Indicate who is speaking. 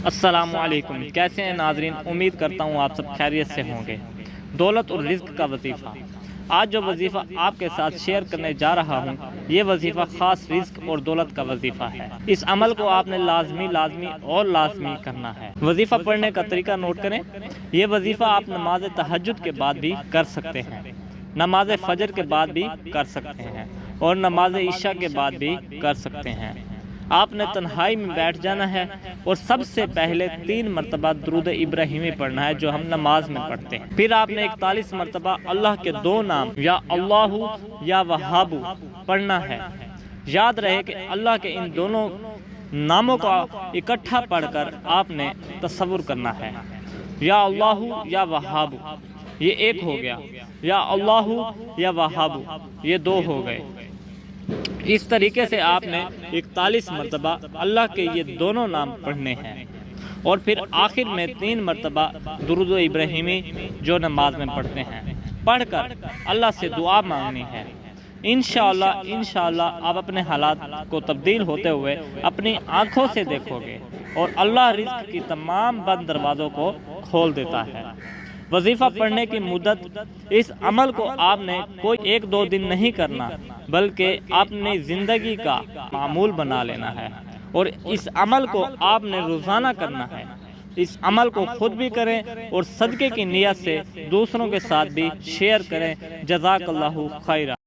Speaker 1: السلام علیکم، کیسے ہیں ناظرین؟ امید کرتا ہوں آپ سب خیریت سے ہوں گے۔ دولت اور رزق کا وظیفہ۔ آج جو وظیفہ آپ کے ساتھ شیئر کرنے جا رہا ہوں، یہ وظیفہ خاص رزق اور دولت کا وظیفہ ہے۔ اس عمل کو آپ نے لازمی کرنا ہے۔ وظیفہ پڑھنے کا طریقہ نوٹ کریں۔ یہ وظیفہ آپ نماز تہجد کے بعد بھی کر سکتے ہیں، نماز فجر کے بعد بھی کر سکتے ہیں اور نماز عشاء کے بعد بھی کر سکتے ہیں۔ آپ نے تنہائی میں بیٹھ جانا ہے اور سب سے پہلے 3 مرتبہ درود ابراہیمی پڑھنا ہے جو ہم نماز میں پڑھتے ہیں۔ پھر آپ نے 41 مرتبہ اللہ کے 2 نام یا اللہ یا وہاب پڑھنا ہے۔ یاد رہے کہ اللہ کے ان دونوں ناموں کا اکٹھا پڑھ کر آپ نے تصور کرنا ہے۔ یا اللہ یا وہاب، یہ ایک ہو گیا۔ یا اللہ یا وہاب، یہ 2 ہو گئے۔ اس طریقے سے آپ نے 41 مرتبہ اللہ کے یہ دونوں نام پڑھنے ہیں اور پھر آخر میں 3 مرتبہ درود ابراہیمی جو نماز میں پڑھتے ہیں پڑھ کر اللہ سے دعا مانگنی ہے۔ انشاءاللہ آپ اپنے حالات کو تبدیل ہوتے ہوئے اپنی آنکھوں سے دیکھو گے اور اللہ رزق کی تمام بند دروازوں کو کھول دیتا ہے۔ وظیفہ پڑھنے کی مدت، اس عمل کو آپ نے کوئی 1-2 دن نہیں کرنا بلکہ اپنی زندگی کا معمول بنا لینا ہے اور اس عمل کو آپ نے روزانہ کرنا ہے۔ اس عمل کو خود بھی کریں اور صدقے کی نیت سے دوسروں کے ساتھ بھی شیئر کریں۔ جزاک اللہ خیرہ۔